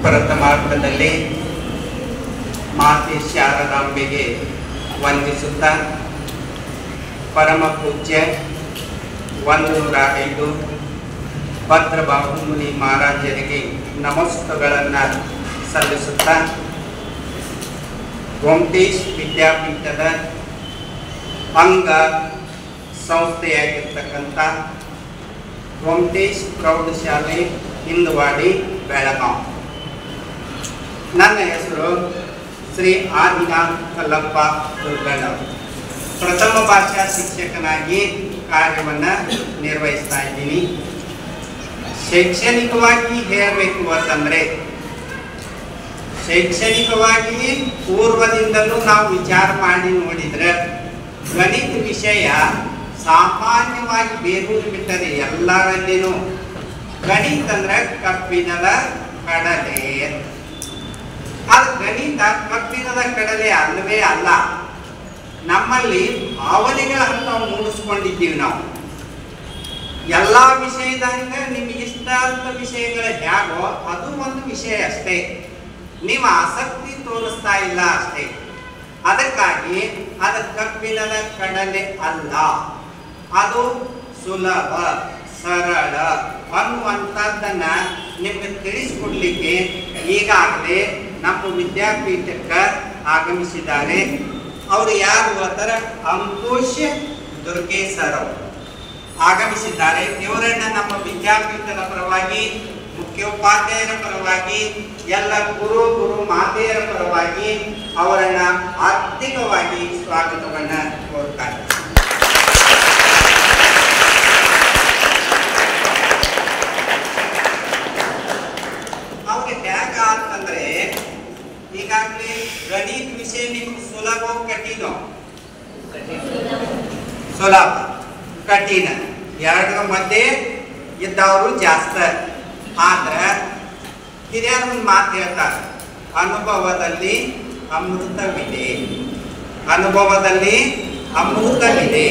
ಪ್ರಥಮಾರ್ಥದಲ್ಲಿ ಮಾತೆ ಶಾರದಾಂಬೆಗೆ ವಂದಿಸುತ್ತಾ ಪರಮ ಪೂಜ್ಯ 105 ಭದ್ರಬಾಹುಮುನಿ ಮಹಾರಾಜರಿಗೆ ನಮಸ್ಕಾರಗಳನ್ನು ಸಲ್ಲಿಸುತ್ತಾ ಗೋಮಟೇಶ್ ವಿದ್ಯಾಪೀಠದ ಅಂಗ ಸಂಸ್ಥೆಯಾಗಿರ್ತಕ್ಕಂಥ ಗೋಮಟೇಶ್ ಪ್ರೌಢಶಾಲೆ ಹಿಂದವಾಡಿ ಬೆಳಗಾವಿ. ನನ್ನ ಹೆಸರು ಶ್ರೀ ಆದಿನಾಥ್ ಕಲ್ಲಪ್ಪ ದುರ್ಗಣ್ಣವರು. ಪ್ರಥಮ ಭಾಷಾ ಶಿಕ್ಷಕನಾಗಿ ಕಾರ್ಯವನ್ನು ನಿರ್ವಹಿಸ್ತಾ ಇದ್ದೀನಿ. ಶೈಕ್ಷಣಿಕವಾಗಿ ಹೇಳಬೇಕು ಅಂತಂದರೆ ಶೈಕ್ಷಣಿಕವಾಗಿ ಪೂರ್ವದಿಂದಲೂ ನಾವು ವಿಚಾರ ಮಾಡಿ ನೋಡಿದರೆ ಗಣಿತ ವಿಷಯ ಸಾಮಾನ್ಯವಾಗಿ ಬೇರೂರು ಬಿಟ್ಟರೆ ಎಲ್ಲರಲ್ಲಿನೂ ಗಣಿತ ಅಂದ್ರೆ ಕಬ್ಬಿಣದ ಕಡಲೆ. ಅದು ಗಣಿತ ಕಬ್ಬಿಣದ ಕಡಲೆ ಅಲ್ಲವೇ ಅಲ್ಲ. ನಮ್ಮಲ್ಲಿ ಭಾವನೆಗಳಂತ ಮೂಡಿಸ್ಕೊಂಡಿದ್ದೀವಿ ನಾವು. ಎಲ್ಲ ವಿಷಯದಂಗ ನಿಮಗೆ ಇಷ್ಟ ಅಂತ ವಿಷಯಗಳು ಹೇಗೋ ಅದು ಒಂದು ವಿಷಯ ಅಷ್ಟೇ, ನೀವು ಆಸಕ್ತಿ ತೋರಿಸ್ತಾ ಇಲ್ಲ ಅಷ್ಟೇ. ಅದಕ್ಕಾಗಿ ಅದು ಕಬ್ಬಿಣದ ಕಡಲೆ ಅಲ್ಲ, ಅದು ಸುಲಭ ಸರಳ ಅನ್ನುವಂಥದ್ದನ್ನ ನಿಮಗೆ ತಿಳಿಸಿಕೊಡ್ಲಿಕ್ಕೆ ಈಗಾಗಲೇ ನಮ್ಮ ವಿದ್ಯಾಪೀಠಕ್ಕೆ ಆಗಮಿಸಿದ್ದಾರೆ. ಅವರು ಯಾರು ಅಂತಾರೆ ಅಂಕುಶ್ ದುರ್ಗೆ ಸರ್ ಅವರು ಆಗಮಿಸಿದ್ದಾರೆ. ಇವರನ್ನ ನಮ್ಮ ವಿದ್ಯಾಪೀಠದ ಪರವಾಗಿ, ಮುಖ್ಯೋಪಾಧ್ಯಾಯರ ಪರವಾಗಿ, ಎಲ್ಲ ಗುರು ಮಾತೆಯರ ಪರವಾಗಿ ಅವರನ್ನ ಆರ್ಥಿಕವಾಗಿ ಸ್ವಾಗತವನ್ನ ಕೋರ್ತಾರೆ. ಅವ್ರಿಗೆ ಹೇಗ ಅಂತಂದ್ರೆ ಈಗಾಗಲೇ ಗಣಿತ ವಿಷಯ ನಿಮ್ಗೆ ಸುಲಭ ಕಠಿಣ? ಸುಲಭ ಕಠಿಣ ಎರಡರ ಮಧ್ಯೆ ಇದ್ದವರು ಜಾಸ್ತಿ. ಆದ್ರೆ ಹಿರಿಯರು ಒಂದು ಮಾತು ಹೇಳ್ತಾರೆ, ಅನುಭವದಲ್ಲಿ ಅಮೃತವಿದೆ, ಅನುಭವದಲ್ಲಿ ಅಮೃತವಿದೆ.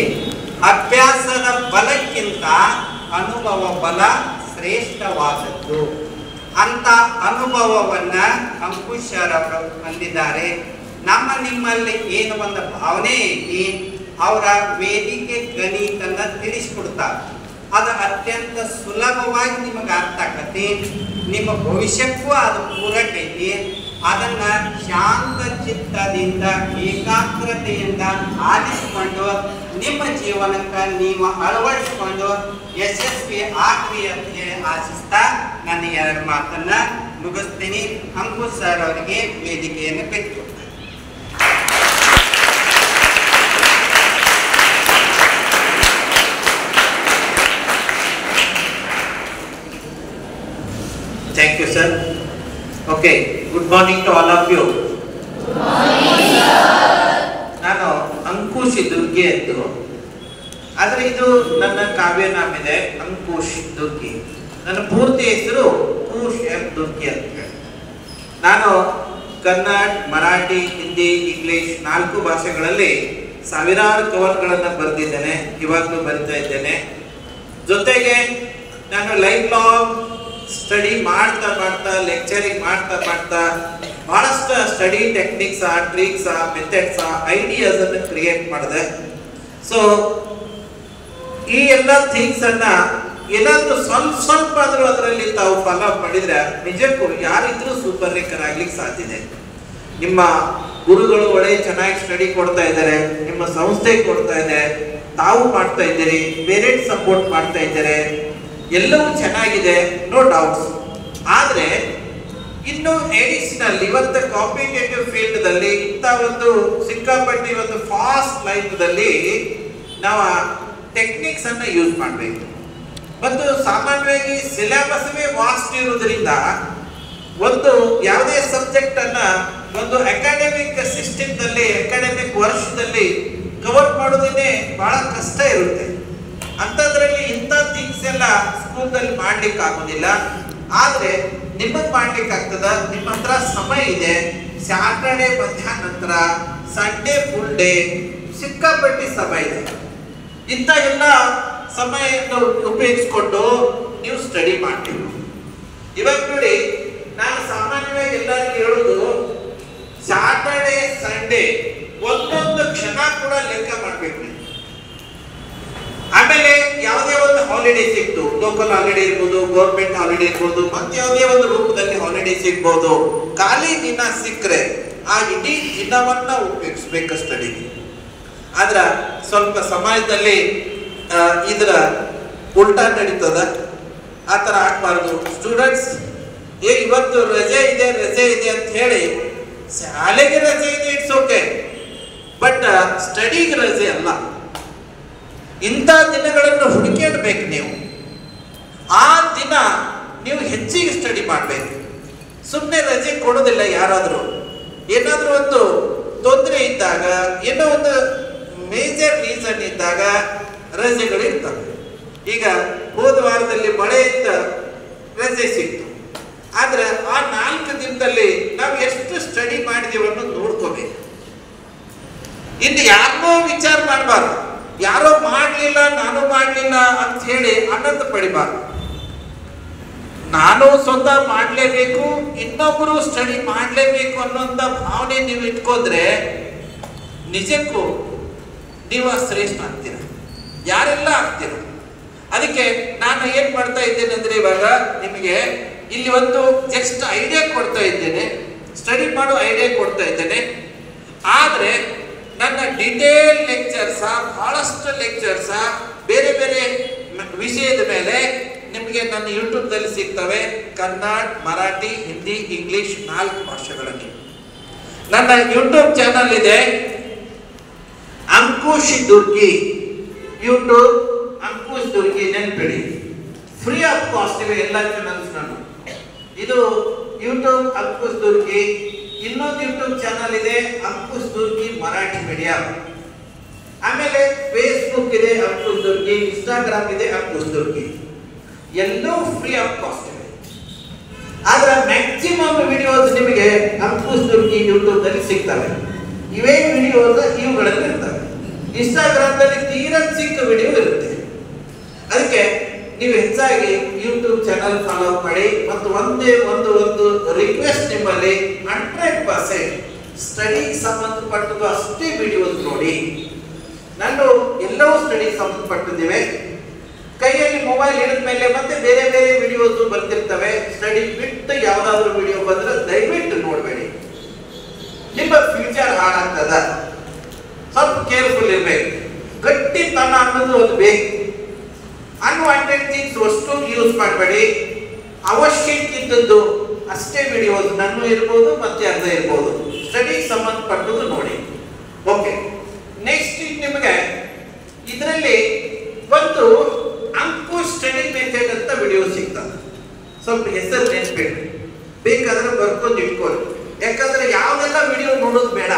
ಅಭ್ಯಾಸದ ಬಲಕ್ಕಿಂತ ಅನುಭವ ಬಲ ಶ್ರೇಷ್ಠವಾದದ್ದು ಅಂತ ಅನುಭವವನ್ನ ಅಂಕುಶ್ ಅವರು ಹೊಂದಿದ್ದಾರೆ. ನಿಮ್ಮಲ್ಲಿ ಏನು ಒಂದು ಭಾವನೆ ಐತಿ, ಅವರ ವೇದಿಕೆ ಗಣಿತನ್ನ ತಿಳಿಸ್ಕೊಡ್ತಾರೆ. ಅದು ಅತ್ಯಂತ ಸುಲಭವಾಗಿ ನಿಮಗೆ ಅರ್ಥ ಆಗತ್ತೆ. ನಿಮ್ಮ ಭವಿಷ್ಯಕ್ಕೂ ಅದು ಪೂರಕ ಐತಿ. ಅದನ್ನ ಶಾಂತ ಚಿತ್ತದಿಂದ ಏಕಾಗ್ರತೆಯಿಂದ ಆಲಿಸಿಕೊಂಡು ನಿಮ್ಮ ಜೀವನಕ್ಕೆ ನೀವು ಅಳವಡಿಸಿಕೊಂಡು ಯಶಸ್ವಿ ಆಗ್ರಿ ಅಂತ ಆಶಿಸ್ತಾ ನನ್ನ ಎರಡು ಮಾತನ್ನ ಮುಗಿಸ್ತೀನಿ. ಅಂಕುಶ್ ಸರ್ ಅವರಿಗೆ ವೇದಿಕೆಯನ್ನು ಬಿಟ್ಟು. Thank you, sir. Okay, good morning to all of you. Good morning, sir. ನಾನು ಅಂಕುಶ್ ದುರ್ಗೆ ಎಂದು, ಆದರೆ ಇದು ನನ್ನ ಕಾವ್ಯನಾಮ ಇದೆ ಅಂಕುಶ್ ದುರ್ಗೆ. ನನ್ನ ಪೂರ್ತಿ ಹೆಸರು ಅಂಕುಶ್ ಎಫ್ ದುರ್ಗೆ ಅಂತ ಹೇಳಿ. ನಾನು ಕನ್ನಡ, ಮರಾಠಿ, ಹಿಂದಿ, ಇಂಗ್ಲಿಷ್ 4 ಭಾಷೆಗಳಲ್ಲಿ ಸಾವಿರಾರು ಕವನಗಳನ್ನು ಬರೆದಿದ್ದೇನೆ, ಇವಾಗಲೂ ಬರಿತಾ ಇದ್ದೇನೆ. ಜೊತೆಗೆ ನಾನು ಲೈಫ್ ಲಾಂಗ್ ಸ್ಟಡಿ ಮಾಡ್ತಾ ಲೆಕ್ಚರಿಂಗ್ ಮಾಡ್ತಾ ಬಹಳಷ್ಟು study techniques, tricks, methods, ideas ಅನ್ನು ಕ್ರಿಯೇಟ್ ಮಾಡಿದೆ. ಸೊ ಈ ಎಲ್ಲ ಥಿಂಗ್ಸ್ ಅನ್ನ ಏನಾದರೂ ಸ್ವಲ್ಪ ಆದರೂ ಅದರಲ್ಲಿ ತಾವು ಫಾಲೋ ಅಪ್ ಮಾಡಿದ್ರೆ ನಿಜಕ್ಕೂ ಯಾರಿದ್ರೂ ಸೂಪರ್ ರೇಕರ್ ಆಗ್ಲಿಕ್ಕೆ ಸಾಧ್ಯ ಇದೆ. ನಿಮ್ಮ ಗುರುಗಳು ಒಳ್ಳೆ ಚೆನ್ನಾಗಿ ಸ್ಟಡಿ ಕೊಡ್ತಾ ಇದ್ದಾರೆ, ನಿಮ್ಮ ಸಂಸ್ಥೆ ಕೊಡ್ತಾ ಇದೆ, ತಾವು ಮಾಡ್ತಾ ಇದ್ದೀರಿ, ಪೇರೆಂಟ್ಸ್ ಸಪೋರ್ಟ್ ಮಾಡ್ತಾ ಇದ್ದಾರೆ, ಎಲ್ಲವೂ ಚೆನ್ನಾಗಿದೆ, ನೋ ಡೌಟ್ಸ್. ಆದರೆ ಇನ್ನು ಎಡಿಷನಲ್ ಇವತ್ತು ಕಾಂಪಿಟೇಟಿವ್ ಫೀಲ್ಡ್ ದಲ್ಲಿ ಇಂಥ ಒಂದು ಸಿಕ್ಕಾಪಟ್ಟಿ ಒಂದು ಫಾಸ್ಟ್ ಲೈಫ್ದಲ್ಲಿ ನಾವು ಟೆಕ್ನಿಕ್ಸ್ ಅನ್ನ ಯೂಸ್ ಮಾಡಬೇಕು. ಮತ್ತು ಸಾಮಾನ್ಯವಾಗಿ ಸಿಲೆಬಸ್ವೇ ವಾಸ್ಟ್ ಇರುವುದರಿಂದ ಒಂದು ಯಾವುದೇ ಸಬ್ಜೆಕ್ಟ್ ಅನ್ನ ಒಂದು ಅಕಾಡೆಮಿಕ್ ಸಿಸ್ಟಮ್ನಲ್ಲಿ ಅಕಾಡೆಮಿಕ್ ವರ್ಷದಲ್ಲಿ ಕವರ್ ಮಾಡೋದೇ ಬಹಳ ಕಷ್ಟ ಇರುತ್ತೆ. ಅಂಥದ್ರಲ್ಲಿ ಇಂಥ ಥಿಂಗ್ಸ್ ಎಲ್ಲ ಸ್ಕೂಲ್ದಲ್ಲಿ ಮಾಡ್ಲಿಕ್ಕೆ ಆಗೋದಿಲ್ಲ. ಆದರೆ ನಿಮಗೆ ಮಾಡ್ಲಿಕ್ಕೆ ಆಗ್ತದ. ನಿಮ್ಮ ಹತ್ರ ಸಮಯ ಇದೆ, ಸ್ಯಾಟರ್ಡೆ ಮಧ್ಯಾಹ್ನ ನಂತರ, ಸಂಡೇ ಫುಲ್ ಡೇ, ಸಿಕ್ಕಾಪಟ್ಟಿ ಸಮಯ ಇದೆ. ಇಂಥ ಎಲ್ಲ ಸಮಯವನ್ನು ಉಪಯೋಗಿಸ್ಕೊಂಡು ನೀವು ಸ್ಟಡಿ ಮಾಡ್ತೀವಿ. ಇವಾಗ ನೋಡಿ, ನಾನು ಸಾಮಾನ್ಯವಾಗಿ ಎಲ್ಲರಿಗೂ ಹೇಳೋದು ಸಾಟರ್ಡೆ ಸಂಡೇ ಒಂದೊಂದು ಕ್ಷಣ ಕೂಡ ಲೆಕ್ಕ ಮಾಡ್ಬೇಕು. ಆಮೇಲೆ ಯಾವುದೇ ಒಂದು ಹಾಲಿಡೇ ಸಿಕ್ತು, ಲೋಕಲ್ ಹಾಲಿಡೇ ಇರ್ಬೋದು, ಗೌರ್ಮೆಂಟ್ ಹಾಲಿಡೇ ಇರ್ಬೋದು, ಮತ್ತೆ ಯಾವುದೇ ಒಂದು ರೂಪದಲ್ಲಿ ಹಾಲಿಡೇ ಸಿಗ್ಬೋದು. ಖಾಲಿ ದಿನ ಸಿಕ್ಕರೆ ಆ ಇಡೀ ದಿನವನ್ನ ಉಪಯೋಗಿಸ್ಬೇಕು ಸ್ಟಡಿಗೆ. ಆದ್ರ ಸ್ವಲ್ಪ ಸಮಾಜದಲ್ಲಿ ಇದರ ಉಲ್ಟಾ ನಡೀತದ. ಆ ಥರ ಆಗ್ಬಾರ್ದು. ಸ್ಟೂಡೆಂಟ್ಸ್ ಇವತ್ತು ರಜೆ ಇದೆ ಅಂತ ಹೇಳಿ ಶಾಲೆಗೆ ರಜೆ ಇದೆ, ಇಟ್ಸ್ ಓಕೆ, ಬಟ್ ಸ್ಟಡಿಗೆ ರಜೆ ಅಲ್ಲ. ಇಂಥ ದಿನಗಳನ್ನು ಹುಡುಕಿಡ್ಬೇಕು ನೀವು. ಆ ದಿನ ನೀವು ಹೆಚ್ಚಿಗೆ ಸ್ಟಡಿ ಮಾಡಬೇಕು. ಸುಮ್ಮನೆ ರಜೆ ಕೊಡೋದಿಲ್ಲ ಯಾರಾದರೂ. ಏನಾದರೂ ಒಂದು ತೊಂದರೆ ಇದ್ದಾಗ, ಏನೋ ಒಂದು ಮೇಜರ್ ರೀಸನ್ ಇದ್ದಾಗ ರಜೆಗಳು ಇರ್ತವೆ. ಈಗ ಹೋದ ವಾರದಲ್ಲಿ ಮಳೆಯಿಂದ ರಜೆ ಸಿಕ್ತು, ಆದ್ರೆ ಆ 4 ದಿನದಲ್ಲಿ ನಾವು ಎಷ್ಟು ಸ್ಟಡಿ ಮಾಡಿದೀವಿ ಅನ್ನೋದು ನೋಡ್ಕೋಬೇಕು. ಇನ್ನು ಯಾರನ್ನೋ ವಿಚಾರ ಮಾಡಬಾರ್ದು. ಯಾರೋ ಮಾಡಲಿಲ್ಲ ನಾನು ಮಾಡಲಿಲ್ಲ ಅಂತ ಹೇಳಿ ಆನಂದ ಪಡಿಬಾರ್ದು. ನಾನು ಸ್ವತಃ ಮಾಡಲೇಬೇಕು, ಇನ್ನೊಬ್ಬರು ಸ್ಟಡಿ ಮಾಡಲೇಬೇಕು ಅನ್ನೋಂಥ ಭಾವನೆ ನೀವು ಇಟ್ಕೋದ್ರೆ ನಿಜಕ್ಕೂ ನೀವು ಶ್ರೇಷ್ಠ ಆಗ್ತೀರ, ಯಾರೆಲ್ಲ ಆಗ್ತೀರ. ಅದಕ್ಕೆ ನಾನು ಏನ್ ಮಾಡ್ತಾ ಇದ್ದೇನೆ ಅಂದ್ರೆ ಇವಾಗ ನಿಮಗೆ ಇಲ್ಲಿ ಒಂದು ಜಸ್ಟ್ ಐಡಿಯಾ ಕೊಡ್ತಾ ಇದ್ದೇನೆ, ಸ್ಟಡಿ ಮಾಡೋ ಐಡಿಯಾ ಕೊಡ್ತಾ ಇದ್ದೇನೆ. ಆದ್ರೆ ನನ್ನ ಡಿಟೇಲ್ ಲೆಕ್ಚರ್ಸ, ಬಹಳಷ್ಟು ಲೆಕ್ಚರ್ಸ ಬೇರೆ ಬೇರೆ ವಿಷಯದ ಮೇಲೆ ನಿಮಗೆ ನನ್ನ ಯೂಟ್ಯೂಬ್ದಲ್ಲಿ ಸಿಗ್ತವೆ. ಕನ್ನಡ, ಮರಾಠಿ, ಹಿಂದಿ, ಇಂಗ್ಲಿಷ್ 4 ಭಾಷೆಗಳಲ್ಲಿ ನನ್ನ ಯೂಟ್ಯೂಬ್ ಚಾನಲ್ ಇದೆ. ಅಂಕುಶ್ ದುರ್ಗಿ ಯೂಟ್ಯೂಬ್, ಅಂಕುಶ್ ದುರ್ಗಿ ನೆನ್ಪಿಡಿ. ಫ್ರೀ ಆಫ್ ಕಾಸ್ಟ್ ಇವೆ ಎಲ್ಲ ಚಾನಲ್ಸ್. ನಾನು ಇದು ಯೂಟ್ಯೂಬ್ ಅಂಕುಶ್ ದುರ್ಗಿ. ಇನ್ನೊಂದು ಯೂಟ್ಯೂಬ್ ಚಾನಲ್ ಇದೆ ಅಂಕುಶ್ ದುರ್ಗಿ ಮರಾಠಿ ಮೀಡಿಯಂ. ಆಮೇಲೆ ಫೇಸ್ಬುಕ್ ಇದೆ ಅಂಕುಶ್ ದುರ್ಗಿ, ಇನ್ಸ್ಟಾಗ್ರಾಮ್ ಇದೆ ಅಂಕುಶ್ ದುರ್ಗಿ. ಎಲ್ಲವೂ ಫ್ರೀ ಆಫ್ ಕಾಸ್ಟ್ ಇದೆ. ಆದ್ರೆ ಮ್ಯಾಕ್ಸಿಮಮ್ ವಿಡಿಯೋಸ್ ನಿಮಗೆ ಅಂಕುಶ್ ದುರ್ಗಿ ಯೂಟ್ಯೂಬ್ ನಲ್ಲಿ ಸಿಗ್ತವೆ. ಇವೇ ವಿಡಿಯೋಸ್ ಇವುಗಳಲ್ಲಿ ಇರ್ತವೆ. ಇನ್ಸ್ಟಾಗ್ರಾಮ್ದಲ್ಲಿ ತೀರಾ ಚಿಕ್ಕ ವಿಡಿಯೋ ಇರುತ್ತೆ. ಅದಕ್ಕೆ ನೀವು ಹೆಚ್ಚಾಗಿ ಯೂಟ್ಯೂಬ್ ಚಾನಲ್ ಫಾಲೋ ಮಾಡಿ. ಮತ್ತು ಒಂದೇ ಒಂದು ರಿಕ್ವೆಸ್ಟ್ ನಿಮ್ಮಲ್ಲಿ 100% ಸ್ಟಡಿ ಸಂಬಂಧಪಟ್ಟದ್ದು ಅಷ್ಟೇ ವಿಡಿಯೋಸ್ ನೋಡಿ. ನಾನು ಎಲ್ಲವೂ ಸ್ಟಡಿ ಸಂಬಂಧಪಟ್ಟಿದ್ದೇವೆ. ಕೈಯಲ್ಲಿ ಮೊಬೈಲ್ ಹಿಡಿದ ಮೇಲೆ ಮತ್ತೆ ಬೇರೆ ಬೇರೆ ವಿಡಿಯೋಸ್ ಬರ್ತಿರ್ತವೆ. ಸ್ಟಡಿ ಬಿಟ್ಟು ಯಾವ್ದಾದ್ರು ವಿಡಿಯೋ ಬಂದ್ರೆ ದಯವಿಟ್ಟು ನೋಡಬೇಡಿ, ನಿಮ್ಮ ಫ್ಯೂಚರ್ ಹಾಳಾಗ್ತದ. ಸ್ವಲ್ಪ ಕೇರ್ಫುಲ್ ಇರ್ಬೇಕು. ಗಟ್ಟಿತನ ಅನ್ನೋದು ಒಂದು ಬೇಕು. ಅನ್ವಾಂಟೆಡ್ ಥಿಂಗ್ಸ್ ಅಷ್ಟು ಯೂಸ್ ಮಾಡಬೇಡಿ. ಅವಶ್ಯಕ ಇದ್ದದ್ದು ಅಷ್ಟೇ ವಿಡಿಯೋಸ್ ನನ್ನ ಇರ್ಬೋದು, ಮತ್ತೆ ಅರ್ಧ ಇರ್ಬೋದು. ಸ್ಟಡಿ ಸಂಬಂಧಪಟ್ಟದ್ದು ನೋಡಿ. ಓಕೆ, ನೆಕ್ಸ್ಟ್ ನಿಮಗೆ ಇದರಲ್ಲಿ ಒಂದು ಅಂಕುಶ್ ಸ್ಟಡಿ ಮೆಥಡ್ ಅಂತ ವಿಡಿಯೋ ಸಿಗ್ತದೆ. ಸ್ವಲ್ಪ ಹೆಸರು ನೆನ್ಸ್ಬೇಕು, ಬೇಕಾದ್ರೆ ಬರ್ಕೊಂಡು ಇಟ್ಕೊಳ್ಳಿ. ಯಾಕಂದ್ರೆ ಯಾವ್ದೆಲ್ಲ ವಿಡಿಯೋ ನೋಡೋದು ಬೇಡ.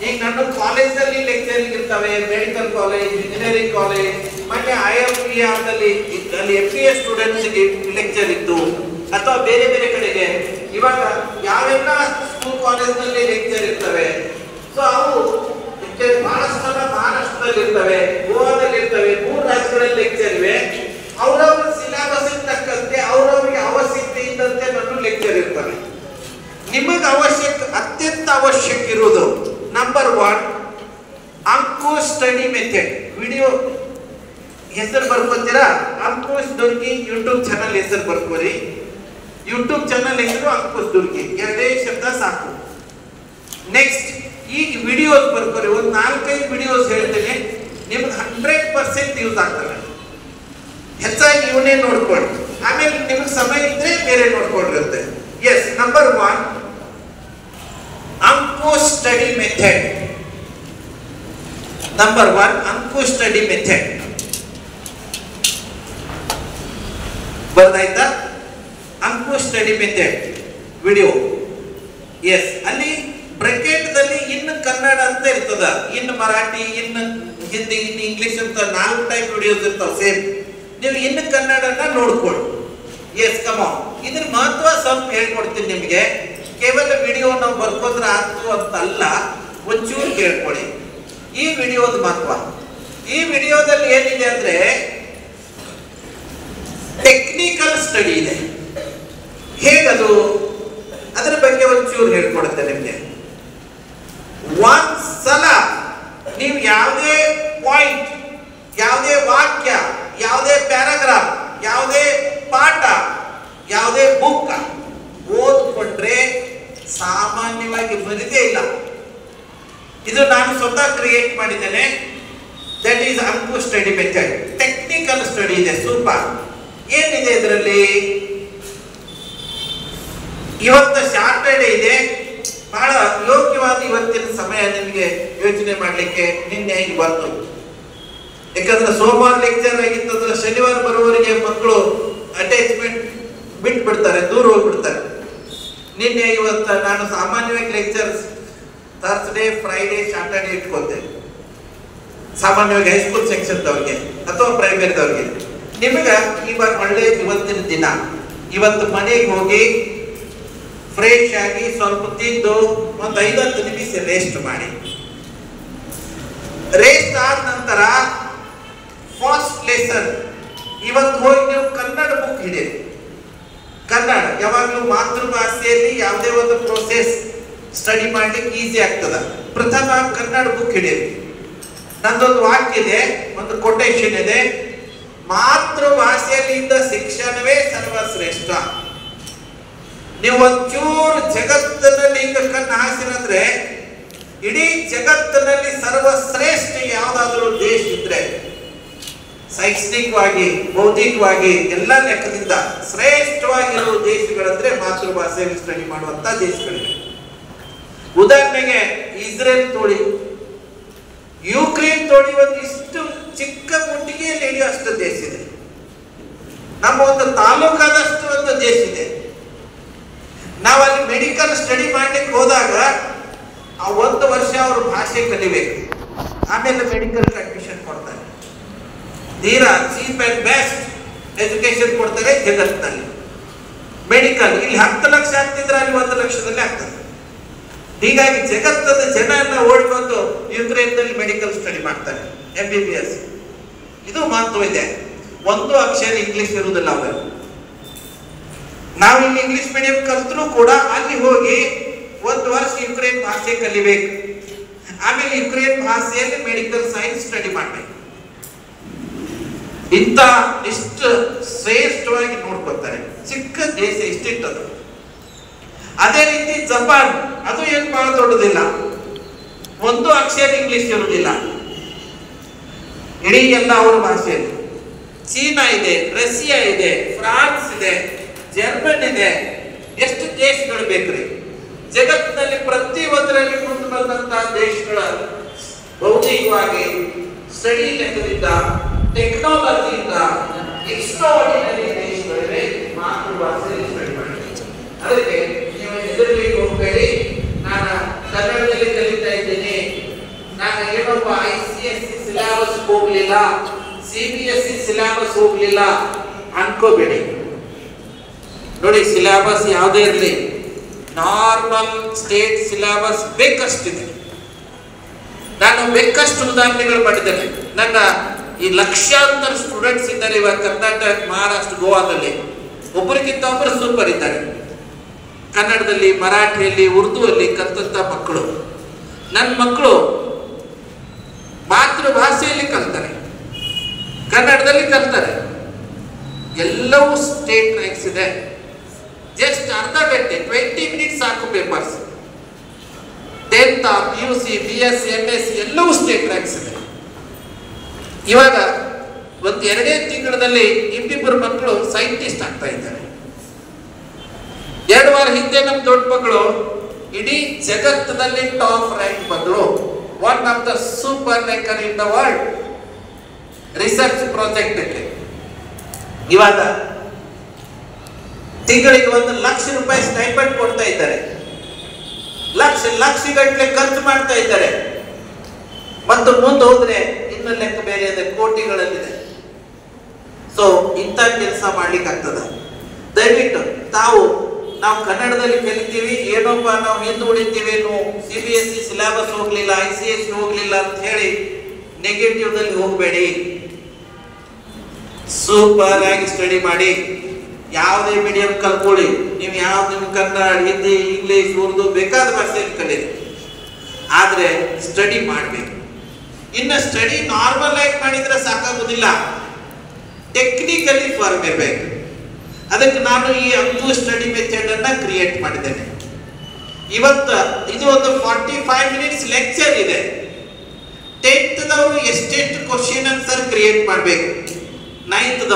ಈಗ ನನ್ನ ಕಾಲೇಜಲ್ಲಿ ಲೆಕ್ಚರಿಂಗ್ ಇರ್ತವೆ, ಮೆಡಿಕಲ್ ಕಾಲೇಜ್, ಇಂಜಿನಿಯರಿಂಗ್ ಕಾಲೇಜ್, ಮತ್ತೆ IIMR ದಲ್ಲಿ MBA ಸ್ಟೂಡೆಂಟ್ಸ್ಗೆ ಲೆಕ್ಚರ್ ಇತ್ತು, ಅಥವಾ ಬೇರೆ ಬೇರೆ ಕಡೆಗೆ ಇವಾಗ ಯಾವೆಲ್ಲ ಸ್ಕೂಲ್ ಕಾಲೇಜ್ನಲ್ಲಿ ಲೆಕ್ಚರ್ ಇರ್ತವೆ. ಸೊ ಅವು ಬಹಳಷ್ಟು ಮಹಾರಾಷ್ಟ್ರದಲ್ಲಿ ಇರ್ತವೆ, ಗೋವಾದಲ್ಲಿ ಇರ್ತವೆ, 3 ರಾಜ್ಯಗಳಲ್ಲಿ ಲೆಕ್ಚರ್ ಇವೆ. ಅವರವ್ರ ಸಿಲೆಬಸ್ ತಕ್ಕಂತೆ ಅವರವರಿಗೆ ಅವಶ್ಯಕತೆ ಇದ್ದಂತೆ ನನ್ನ ಲೆಕ್ಚರ್ ಇರ್ತವೆ. ನಿಮಗೆ ಅತ್ಯಂತ ಅವಶ್ಯಕ ಇರುವುದು ನಂಬರ್ 1 ಅಂಕುಶ್ ಸ್ಟಡಿ ಮೆಥಡ್. ವಿಡಿಯೋ ಹೆಸರು ಬರ್ಕೋತೀರಾ? ಅಂಕುಶ್ ದುರ್ಗಿ ಯೂಟ್ಯೂಬ್ ಚಾನಲ್ ಹೆಸರು ಬರ್ಕೋರಿ. ಯೂಟ್ಯೂಬ್ ಚಾನಲ್ ಹೆಸರು ಅಂಕುಶ್ ದುರ್ಗಿ, 2 ಶಬ್ದ ಸಾಕು. ನೆಕ್ಸ್ಟ್ ಈಗ ವಿಡಿಯೋಸ್ ಬರ್ಕೋರಿ. ಒಂದು 4-5 ವಿಡಿಯೋಸ್ ಹೇಳ್ತೇನೆ, ನಿಮ್ಗೆ 100% ಯೂಸ್ ಆಗ್ತವೆ. ಹೆಚ್ಚಾಗಿ ಇವನ್ನೇ ನೋಡ್ಕೊಳ್ಳಿ. ಆಮೇಲೆ ನಿಮ್ಗೆ ಸಮಯ ಇದ್ರೆ ಬೇರೆ ನೋಡ್ಕೊಂಡಿರುತ್ತೆ. ಎಸ್, ನಂಬರ್ 1 ಅಂಕುಶ್ ಸ್ಟಡಿ ಮೆಥಡ್. ನಂಬರ್ 1 ಅಂಕುಶ್ ಸ್ಟಡಿ ಮೆಥಡ್. ಬರ್ದಾಯ್ತಾ? ಅಂಕುಶ್ ಸ್ಟಡಿ ಮೆಥಡ್ ವಿಡಿಯೋ. ಎಸ್, ಅಲ್ಲಿ ಬ್ರಾಕೆಟ್ ದಲ್ಲಿ ಇನ್ನು ಕನ್ನಡ ಅಂತ ಇರ್ತದ, ಇನ್ನು ಮರಾಠಿ, ಇನ್ನು ಹಿಂದಿ, ಇನ್ನು ಇಂಗ್ಲಿಷ್ ಅಂತ 4 ಟೈಪ್ ವಿಡಿಯೋಸ್ ಇರ್ತಾವ ಸೇಮ್. ನೀವು ಇನ್ನು ಕನ್ನಡನ ನೋಡ್ಕೊಳ್ಳಿ. ಎಸ್, ಕಮಾನ್. ಇದ್ರ ಮಹತ್ವ ಸ್ವಲ್ಪ ಹೇಳ್ಕೊಡ್ತೀನಿ ನಿಮಗೆ. ಕೇವಲ ವಿಡಿಯೋ ನಾವು ಬರ್ಕೋದ್ರ ಆಯ್ತು ಅಂತ ಅಲ್ಲ, ಒಂಚೂರು ಕೇಳ್ಕೊಳ್ಳಿ ಈ ವಿಡಿಯೋದ ಮಹತ್ವ. ಈ ವಿಡಿಯೋದಲ್ಲಿ ಏನಿದೆ ಅಂದ್ರೆ ಟೆಕ್ನಿಕಲ್ ಸ್ಟಡಿ ಇದೆ. ಹೇಗದು? ಕ್ರಿಯೇಟ್ ಮಾಡಿದ್ದೇನೆ. ದಟ್ ಈಸ್ ಅಂಕು ಸ್ಟಡಿ ಮೆಥಡ್. ಟೆಕ್ನಿಕಲ್ ಸ್ಟಡಿ ಇದೆ. ಸೂಪರ್. ಏನಿದೆ ಇದರಲ್ಲಿ? ಇವತ್ತು ಸಾಟರ್ಡೆ ಇದೆ. ಬಹಳ ಯೋಗ್ಯವಾದ ಇವತ್ತಿನ ಸಮಯ ನಿಮಗೆ ಯೋಚನೆ ಮಾಡಲಿಕ್ಕೆ. ನಿನ್ನೆ ಇವತ್ತು ಯಾಕಂದ್ರೆ ಸೋಮವಾರ ಲೆಕ್ಚರ್ ಆಗಿತ್ತಂದ್ರೆ ಶನಿವಾರ ಬರುವವರೆಗೆ ಮಕ್ಕಳು ಅಟ್ಯಾಚ್ಮೆಂಟ್ ಬಿಟ್ಬಿಡ್ತಾರೆ, ದೂರ ಹೋಗ್ಬಿಡ್ತಾರೆ. ನಿನ್ನೆ ಇವತ್ತು ನಾನು ಸಾಮಾನ್ಯವಾಗಿ ಲೆಕ್ಚರ್ಸ್ ಥರ್ಸ್ಡೇ, ಫ್ರೈಡೇ, ಸಾಟರ್ಡೆ ಇಟ್ಕೊಳ್ತೇನೆ. ಸಾಮಾನ್ಯವಾಗಿ ಹೈಸ್ಕೂಲ್ ಸೆಕ್ಷನ್ದವ್ರಿಗೆ ಅಥವಾ ಪ್ರೈಮರಿದವ್ರಿಗೆ. ನಿಮಗೆ ಇವಾಗ ಒಳ್ಳೆ ಇವತ್ತಿನ ದಿನ. ಇವತ್ತು ಮನೆಗೆ ಹೋಗಿ ಫ್ರೆಶ್ ಆಗಿ ಸ್ವಲ್ಪ ತಿಂದು ಒಂದು 5-10 ನಿಮಿಷ ರೆಸ್ಟ್ ಮಾಡಿ. ರೆಸ್ಟ್ ಆದ ನಂತರ ಫಸ್ಟ್ ಲೆಸನ್ ಇವತ್ತು ಹೋಗಿ ನೀವು ಕನ್ನಡ ಬುಕ್ ಹಿಡಿಯಿರಿ. ಕನ್ನಡ ಯಾವಾಗಲೂ ಮಾತೃಭಾಷೆಯಲ್ಲಿ ಯಾವುದೇ ಒಂದು ಪ್ರೋಸೆಸ್ ಸ್ಟಡಿ ಮಾಡ್ಲಿಕ್ಕೆ ಈಸಿ ಆಗ್ತದ. ಪ್ರಥಮ ಕನ್ನಡ ಬುಕ್ ಹಿಡಿಯಿರಿ. ನಂದೊಂದು ವಾಕ್ಯ ಇದೆ, ಒಂದು ಕೊಟೇಶನ್ ಇದೆ. ಮಾತೃಭಾಷೆಯಲ್ಲಿಂದ ಶಿಕ್ಷಣವೇ ಸರ್ವಶ್ರೇಷ್ಠ. ನೀವು ಒಂಚೂರು ಜಗತ್ತಿನಲ್ಲಿ ಈಗ ಕಣ್ಣು ಹಾಸಿರಂದ್ರೆ ಇಡೀ ಜಗತ್ತಿನಲ್ಲಿ ಸರ್ವಶ್ರೇಷ್ಠ ಯಾವುದಾದ್ರೂ ದೇಶ ಇದ್ರೆ ಶೈಕ್ಷಣಿಕವಾಗಿ, ಬೌದ್ಧಿಕವಾಗಿ ಎಲ್ಲ ಲೆಕ್ಕದಿಂದ ಶ್ರೇಷ್ಠವಾಗಿರುವ ದೇಶಗಳಂದ್ರೆ ಮಾತೃಭಾಷೆಯಲ್ಲಿ ಸ್ಟಡಿ ಮಾಡುವಂತ ದೇಶಗಳಿವೆ. ಉದಾಹರಣೆಗೆ ಇಸ್ರೇಲ್ ತೋಳಿ, ಯುಕ್ರೇನ್ ತೋಳಿ, ಒಂದು ಇಷ್ಟು ಚಿಕ್ಕ ಮುಟ್ಟಿಗೆಯಲ್ಲಿ ಹಿಡಿಯುವಷ್ಟು ದೇಶ ಇದೆ. ನಮ್ಮ ಒಂದು ತಾಲೂಕಾದಷ್ಟು ಒಂದು ದೇಶ ಇದೆ. ನಾವು ಅಲ್ಲಿ ಮೆಡಿಕಲ್ ಸ್ಟಡಿ ಮಾಡ್ಲಿಕ್ಕೆ ಹೋದಾಗ ಆ 1 ವರ್ಷ ಅವರು ಭಾಷೆ ಕಲಿಬೇಕು, ಆಮೇಲೆ ಮೆಡಿಕಲ್ ಅಡ್ಮಿಷನ್ ಕೊಡ್ತಾರೆ. ತೀರಾ ಚೀಪ್ ಅಂಡ್ ಬೆಸ್ಟ್ ಎಜುಕೇಶನ್ ಕೊಡ್ತಾರೆ ಜಗತ್ತಿನಲ್ಲಿ. ಮೆಡಿಕಲ್ ಇಲ್ಲಿ 10 ಲಕ್ಷ ಆಗ್ತಿದ್ರೆ ಅಲ್ಲಿ 1 ಲಕ್ಷದಲ್ಲಿ ಆಗ್ತದೆ. ಹೀಗಾಗಿ ಜಗತ್ತದ ಜನ ಎಲ್ಲ ಓಡಿ ಬಂದು ಯುಕ್ರೇನ್ನಲ್ಲಿ ಮೆಡಿಕಲ್ ಸ್ಟಡಿ ಮಾಡ್ತಾರೆ, MBBS. ಇದು ಮಹತ್ವ ಇದೆ. ಒಂದು ಅಕ್ಷರ ಇಂಗ್ಲಿಷ್ ಇರುವುದಿಲ್ಲ ಅವರು. ನಾವು ಇಲ್ಲಿ ಇಂಗ್ಲಿಷ್ ಮೀಡಿಯಂ ಕಲಿತರೂ ಕೂಡ ಅಲ್ಲಿ ಹೋಗಿ 1 ವರ್ಷ ಯುಕ್ರೇನ್ ಭಾಷೆ ಕಲಿಬೇಕು, ಆಮೇಲೆ ಯುಕ್ರೇನ್ ಭಾಷೆಯಲ್ಲಿ ಮೆಡಿಕಲ್ ಸೈನ್ಸ್ ಸ್ಟಡಿ ಮಾಡಬೇಕು. ಇಂಥ ಇಷ್ಟು ಶ್ರೇಷ್ಠವಾಗಿ ನೋಡ್ಕೊತಾರೆ. ಚಿಕ್ಕ ದೇಶ ಇಷ್ಟಿಟ್ಟದು. ಅದೇ ರೀತಿ ಜಪಾನ್, ಅದು ಏನು ಬಹಳ ದೊಡ್ಡದಿಲ್ಲ, 1 ಅಕ್ಷರ ಇಂಗ್ಲಿಷ್ ಇರುವುದಿಲ್ಲ, ಇಡೀ ಎಲ್ಲ ಅವರ ಭಾಷೆಯಲ್ಲಿ. ಚೀನಾ ಇದೆ, ರಷ್ಯಾ ಇದೆ, ಫ್ರಾನ್ಸ್ ಇದೆ, ಜರ್ಮನ್ ಇದೆ. ಎಷ್ಟು ದೇಶಗಳು ಬೇಕ್ರಿ ಜಗತ್ತಿನಲ್ಲಿ? ಪ್ರತಿ ಒಂದರಲ್ಲಿ ಮುಂದೆ ಬಂದಂತಹ ದೇಶಗಳ ಬೌದ್ಧಿಕವಾಗಿ, ಸ್ಟಡಿ ಲೆಕ್ಕದಿಂದ, ಟೆಕ್ನಾಲಜಿಯಿಂದ ಎಕ್ಸ್ಟ್ರಾಆರ್ಡಿನರಿ ದೇಶಗಳಿವೆ. ಮಾತೃಭಾಷೆಯಲ್ಲಿ ಸ್ಟಡಿ ಮಾಡಿ. ಅದಕ್ಕೆ ನೀವು ಹೆದರಲಿಕ್ಕೆ ಹೋಗಬೇಡಿ. ನಾನು ಕನ್ನಡದಲ್ಲಿ ಕಲಿತಾ ಇದ್ದೀನಿ, ನಾನು ಏನೊಬ್ಬ ICSE ಸಿಲೆಬಸ್ ಹೋಗ್ಲಿಲ್ಲ, CBSE ಸಿಲೆಬಸ್ ಹೋಗ್ಲಿಲ್ಲ ಅನ್ಕೋಬೇಡಿ. ನೋಡಿ, ಸಿಲೆಬಸ್ ಯಾವುದೇ ಇರಲಿ, ನಾರ್ಮಲ್ ಸ್ಟೇಟ್ ಸಿಲೆಬಸ್ ಬೇಕಷ್ಟಿದೆ. ನಾನು ಬೇಕಷ್ಟು ಉದಾಹರಣೆಗಳು ಮಾಡಿದ್ದೇನೆ. ನನ್ನ ಈ ಲಕ್ಷಾಂತರ ಸ್ಟೂಡೆಂಟ್ಸ್ ಇದ್ದಾರೆ ಇವಾಗ ಕರ್ನಾಟಕ, ಮಹಾರಾಷ್ಟ್ರ, ಗೋವಾದಲ್ಲಿ. ಒಬ್ಬರಿಗಿಂತ ಒಬ್ಬರು ಸೂಪರ್ ಇದ್ದಾರೆ. ಕನ್ನಡದಲ್ಲಿ, ಮರಾಠಿಯಲ್ಲಿ, ಉರ್ದುವಲ್ಲಿ ಕಲಿತಂತ ಮಕ್ಕಳು. ನನ್ನ ಮಕ್ಕಳು ಮಾತೃಭಾಷೆಯಲ್ಲಿ ಕಲಿತಾರೆ, ಕನ್ನಡದಲ್ಲಿ ಕಲಿತಾರೆ. ಎಲ್ಲವೂ ಸ್ಟೇಟ್ ರ್ಯಾಂಕ್ಸ್ ಇದೆ. ಜಸ್ಟ್ ಅರ್ಧ ಗಂಟೆ 20 ಮಿನಿಟ್ಸ್ ಸಾಕು papers. 10th, PUC, BSc, MSc ಎಲ್ಲವೂ ಸ್ಟೇಟ್ ರ್ಯಾಂಕ್ಸ್ ಇದೆ. ಇವಾಗ ಒಂದು 2 ತಿಂಗಳಲ್ಲಿ ಇಬ್ಬಿಬ್ಬರು ಮಕ್ಕಳು ಸೈಂಟಿಸ್ಟ್ ಆಗ್ತಾ ಇದ್ದಾರೆ. 2 ವಾರ ಹಿಂದೆ ನಮ್ಮ ದೊಡ್ಡ ಮಕ್ಕಳು ಇಡೀ ಜಗತ್ತಿನಲ್ಲಿ ಟಾಪ್ ರ್ಯಾಂಕ್ ಬಂದರು. One of the super ranker in the world research project ಅಲ್ಲಿ. ಇವಾಗ ತಿಂಗಳಿಗೆ 1 ಲಕ್ಷ ರೂಪಾಯಿ ಸ್ಟೈಪಂಡ್ ಕೊಡ್ತಾ ಇದ್ದಾರೆ. ಲಕ್ಷ ಗಟ್ಟಲೆ ಖರ್ಚು ಮಾಡ್ತಾ ಇದ್ದಾರೆ. ಮತ್ತು ಮುಂದೆ ಹೋದ್ರೆ ಇನ್ನು ಲೆಕ್ಕ ಬೇರೆ ಇದೆ, ಕೋಟಿಗಳಲ್ಲಿದೆ. ಸೊ ಇಂಥ ಕೆಲಸ ಮಾಡ್ಲಿಕ್ಕೆ ಆಗ್ತದ. ದಯವಿಟ್ಟು ನಾವು ಕನ್ನಡದಲ್ಲಿ ಕಲಿತೀವಿ, ಏನೊಬ್ಬ ನಾವು ಹಿಂದೆ ಉಳಿತೀವಿ, CBSE ಸಿಲೆಬಸ್ ಹೋಗ್ಲಿಲ್ಲ, ICSE ಹೋಗ್ಲಿಲ್ಲ ಅಂತ ಹೇಳಿ ನೆಗೆಟಿವ್ ದಲ್ಲಿ ಹೋಗಬೇಡಿ. ಸೂಪರ್ ಆಗಿ ಸ್ಟಡಿ ಮಾಡಿ. ಯಾವುದೇ ಮೀಡಿಯಂ ಕಲ್ಕೊಳ್ಳಿ, ನೀವು ಯಾವ್ದು ನಿಮ್ಗೆ ಕನ್ನಡ, ಹಿಂದಿ, ಇಂಗ್ಲಿಷ್, ಉರ್ದು ಬೇಕಾದ ಭಾಷೆಯಲ್ಲಿ ಕಲೀರಿ, ಆದ್ರೆ ಸ್ಟಡಿ ಮಾಡಬೇಕು. ಇನ್ನು ಸ್ಟಡಿ ನಾರ್ಮಲ್ ಆಗಿ ಮಾಡಿದ್ರೆ ಸಾಕಾಗುದಿಲ್ಲ, ಟೆಕ್ನಿಕಲಿ ಫಾರ್ಮ್ ಇರಬೇಕು. ಅದಕ್ಕೆ ನಾನು ಈ ಅಂಕು ಸ್ಟಡಿ ಮೆಥಡ್ ಅನ್ನ ಕ್ರಿಯೇಟ್ ಮಾಡಿದ್ದೇನೆ. ಇವತ್ತು ಇದು ಒಂದು 45 ಮಿನಿಟ್ಸ್ ಲೆಕ್ಚರ್ ಇದೆ. 10th ಎಷ್ಟೆಷ್ಟು ಕ್ವಶನ್ ಆನ್ಸರ್ ಕ್ರಿಯೇಟ್ ಮಾಡಬೇಕು, 9th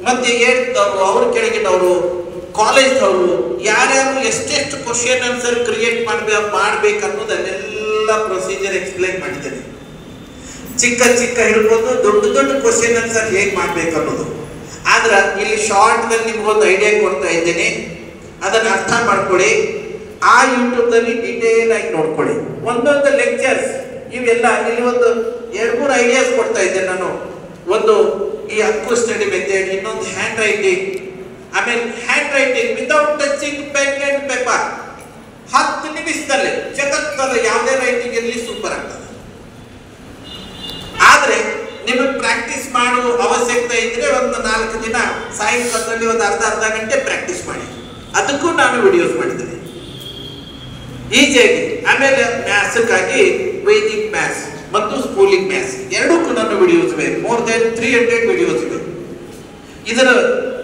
ಮತ್ತೆ 8th ಅವ್ರ ಕೆಳಗಿನವರು, ಕಾಲೇಜ್ದವರು ಯಾರ್ಯಾರು ಎಷ್ಟೆಷ್ಟು ಕ್ವಶನ್ ಆನ್ಸರ್ ಕ್ರಿಯೇಟ್ ಮಾಡ್ಬೇಕು ಅನ್ನೋದನ್ನೆಲ್ಲ ಪ್ರೊಸೀಜರ್ ಎಕ್ಸ್ಪ್ಲೈನ್ ಮಾಡಿದ್ದೇನೆ. ಚಿಕ್ಕ ಚಿಕ್ಕ ಹಿಡ್ಕೊಂಡು ದೊಡ್ಡ ದೊಡ್ಡ ಕ್ವಶನ್ ಆನ್ಸರ್ ಹೇಗೆ ಮಾಡ್ಬೇಕು ಅನ್ನೋದು. ಆದ್ರೆ ಇಲ್ಲಿ ಶಾರ್ಟ್ದಲ್ಲಿ ನಿಮ್ಗೊಂದು ಐಡಿಯಾ ಕೊಡ್ತಾ ಇದ್ದೇನೆ, ಅದನ್ನ ಅರ್ಥ ಮಾಡ್ಕೊಳ್ಳಿ. ಆ ಯೂಟ್ಯೂಬ್ದಲ್ಲಿ ಡೀಟೇಲ್ ಆಗಿ ನೋಡ್ಕೊಳ್ಳಿ. ಒಂದೊಂದು ಲೆಕ್ಚರ್ಸ್ ಇವೆಲ್ಲ ಇಲ್ಲಿ ಒಂದು 2-3 ಐಡಿಯಾಸ್ ಕೊಡ್ತಾ ಇದ್ದೆ ನಾನು. ಒಂದು ಈ ಅಂಕು ಸ್ಟಡಿ ಮೆಥಡ್, ಇನ್ನೊಂದು ಹ್ಯಾಂಡ್ ರೈಟಿಂಗ್. ಆಮೇಲೆ hand writing without touching pen and paper 10 ನಿಮಿಷದಲ್ಲಿ ಜಗತ್ತದ ಯಾವುದೇ ರೈಟಿಂಗ್ ಇರಲಿ ಸೂಪರ್ ಆಗ್ತದೆ. ಆದ್ರೆ ನಿಮಗೆ ಪ್ರಾಕ್ಟೀಸ್ ಮಾಡುವ ಅವಶ್ಯಕತೆ ಇದ್ರೆ ಒಂದು 4 ದಿನ ಸಾಯಂಕಾಲದಲ್ಲಿ ಒಂದು ಅರ್ಧ ಗಂಟೆ ಪ್ರಾಕ್ಟೀಸ್ ಮಾಡಿ. ಅದಕ್ಕೂ ನಾನು ವಿಡಿಯೋಸ್ ಮಾಡಿದ್ದೇನೆ ಈಜಿಯಾಗಿ. ಆಮೇಲೆ ಮ್ಯಾಥ್ಸ್ಗಾಗಿ ವೇದಿಕ್ ಮ್ಯಾಥ್ಸ್ ಮತ್ತು ಸ್ಕೂಲಿಂಗ್ ಮ್ಯಾಥ್ಸ್ ಎರಡಕ್ಕೂ ನನ್ನ ವಿಡಿಯೋಸ್ ಇವೆ. ಮೋರ್ ದೆನ್ 300 ವಿಡಿಯೋಸ್ ಇವೆ.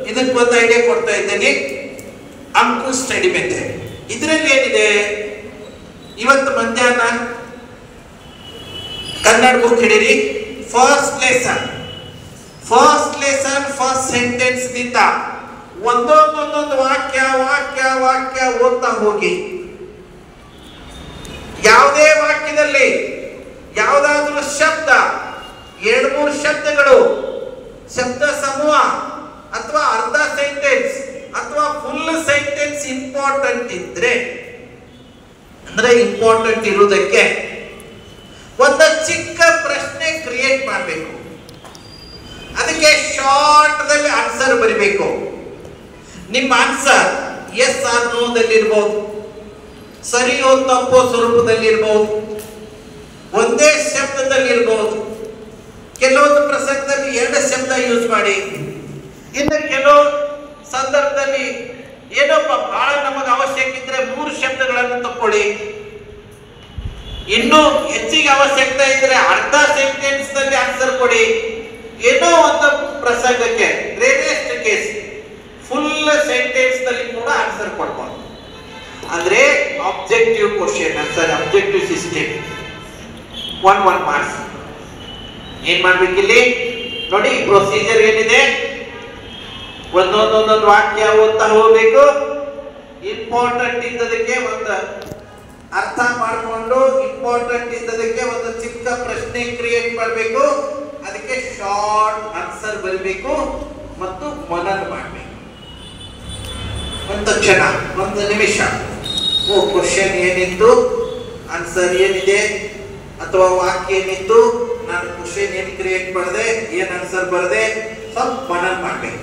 ಇದಕ್ಕೆ ಒಂದು ಐಡಿಯಾ ಕೊಡ್ತಾ ಇದ್ದೇನೆ, ಅಂಕು ಸ್ಟಡಿ ಮೆಥಡ್. ಇದರಲ್ಲಿ ಏನಿದೆ, ಇವತ್ತು ಮಧ್ಯಾಹ್ನ ಕನ್ನಡ ಬುಕ್ ಹಿಡೀರಿ. ಫಸ್ಟ್ ಲೆಸನ್ ಫಸ್ಟ್ ಸೆಂಟೆನ್ಸ್ ನಿಂದ ಒಂದೊಂದೊಂದೊಂದು ವಾಕ್ಯ ಓದ್ತಾ ಹೋಗಿ. ಯಾವುದೇ ವಾಕ್ಯದಲ್ಲಿ ಯಾವುದಾದ್ರೂ ಶಬ್ದ, 2-3 ಶಬ್ದಗಳು, ಶಬ್ದ ಸಮೂಹ ಅಥವಾ ಅರ್ಧ ಸೆಂಟೆನ್ಸ್ ಅಥವಾ ಫುಲ್ ಸೆಂಟೆನ್ಸ್ ಇಂಪಾರ್ಟೆಂಟ್ ಇದ್ರೆ, ಅಂದ್ರೆ ಇಂಪಾರ್ಟೆಂಟ್ ಇರುವುದಕ್ಕೆ ಒಂದು ಚಿಕ್ಕ ಪ್ರಶ್ನೆ ಕ್ರಿಯೇಟ್ ಮಾಡಬೇಕು. ಅದಕ್ಕೆ ಶಾರ್ಟ್ದಲ್ಲಿ ಆನ್ಸರ್ ಬರೀಬೇಕು. ನಿಮ್ಮ ಆನ್ಸರ್ ಎಸ್ ಆರ್ ನೋದಲ್ಲಿರ್ಬೋದು, ಸರಿಯೋ ತಪ್ಪೋ ಸ್ವರೂಪದಲ್ಲಿರ್ಬೋದು, ಒಂದೇ ಶಬ್ದದಲ್ಲಿರ್ಬೋದು. ಕೆಲವೊಂದು ಪ್ರಸಂಗದಲ್ಲಿ 2 ಶಬ್ದ ಯೂಸ್ ಮಾಡಿ. ಇನ್ನು ಕೆಲವು ಸಂದರ್ಭದಲ್ಲಿ ಏನಪ್ಪ ಬಹಳ ನಮಗೆ ಅವಶ್ಯಕ ಇದ್ರೆ 3 ಶಬ್ದಗಳನ್ನು ತಕ್ಕೊಳ್ಳಿ. ಇನ್ನೂ ಹೆಚ್ಚಿಗೆ ಅವಶ್ಯಕತೆ ಇದ್ರೆ ಅರ್ಧ ಸೆಂಟೆನ್ಸ್ ನಲ್ಲಿ ಆನ್ಸರ್ ಕೊಡಿ. ಏನೋ ಒಂದು ಪ್ರಸಂಗಕ್ಕೆ ರೇರೆಸ್ಟ್ ಕೇಸ್ ಫುಲ್ ಸೆಂಟೆನ್ಸ್ ನಲ್ಲಿ ಕೂಡ ಆನ್ಸರ್ ಕೊಡ್ಬೋದು. ಅಂದ್ರೆ objective question answer, objective system 1 marks. ಏನ್ ಮಾಡ್ಬೇಕಿಲ್ಲಿ ನೋಡಿ, ಪ್ರೊಸೀಜರ್ ಏನಿದೆ, ಒಂದೊಂದೊಂದೊಂದು ವಾಕ್ಯ ಓದ್ತಾ ಹೋಗ್ಬೇಕು. ಇಂಪಾರ್ಟೆಂಟ್ ಇದ್ದದಕ್ಕೆ ಒಂದು ಅರ್ಥ ಮಾಡಿಕೊಂಡು, ಇಂಪಾರ್ಟೆಂಟ್ ಇದ್ದದಕ್ಕೆ ಒಂದು ಚಿಕ್ಕ ಪ್ರಶ್ನೆ ಕ್ರಿಯೇಟ್ ಮಾಡಬೇಕು. ಅದಕ್ಕೆ ಶಾರ್ಟ್ ಆನ್ಸರ್ ಬರಬೇಕು ಮತ್ತು ಮನನ ಮಾಡಬೇಕು. ಒಂದು ತಕ್ಷಣ 1 ನಿಮಿಷ ಕ್ವಶನ್ ಏನಿತ್ತು, ಆನ್ಸರ್ ಏನಿದೆ, ಅಥವಾ ವಾಕ್ಯ ಏನಿತ್ತು, ನಾನು ಕ್ವಶನ್ ಏನು ಕ್ರಿಯೇಟ್ ಮಾಡಿದೆ, ಏನು ಆನ್ಸರ್ ಬರದೆ, ಸ್ವಲ್ಪ ಮನನ ಮಾಡಬೇಕು.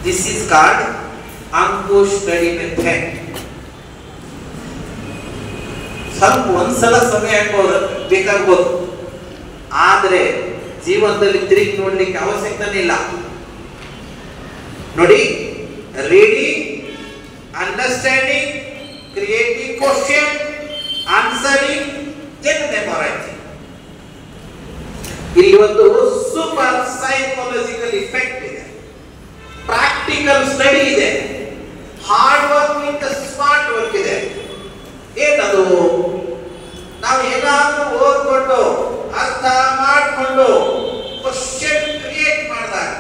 ದಿಸ್ ಇಸ್ ಕಾಲ್ಡ್ ಅಂಕು ಸ್ಟಡಿ ಮೆಥಡ್. ಸ್ವಲ್ಪ ಒಂದ್ಸಲ ಸಮಯ ಬೇಕಾಗ್ಬೋದು, ಆದ್ರೆ ಜೀವನದಲ್ಲಿ ತಿರುಗಿ ನೋಡ್ಲಿಕ್ಕೆ ಅವಶ್ಯಕತೆ ಇಲ್ಲ. ನೋಡಿ, reading, understanding, creating question, answering, then memorising. ಇಲ್ಲಿ ಒಂದು ಸೂಪರ್ ಸೈಕಾಲಜಿಕಲ್ ಇಫೆಕ್ಟ್ ಇದೆ, ಪ್ರಾಕ್ಟಿಕಲ್ ಸ್ಟಡಿ ಇದೆ, hard work with smart work ಇದೆ. ಏನದು? ನಾವು ಏನಾದ್ರೂ ಓದ್ಕೊಂಡು ಅರ್ಥ ಮಾಡಿಕೊಂಡು ಕ್ವಶನ್ ಕ್ರಿಯೇಟ್ ಮಾಡಿದಾಗ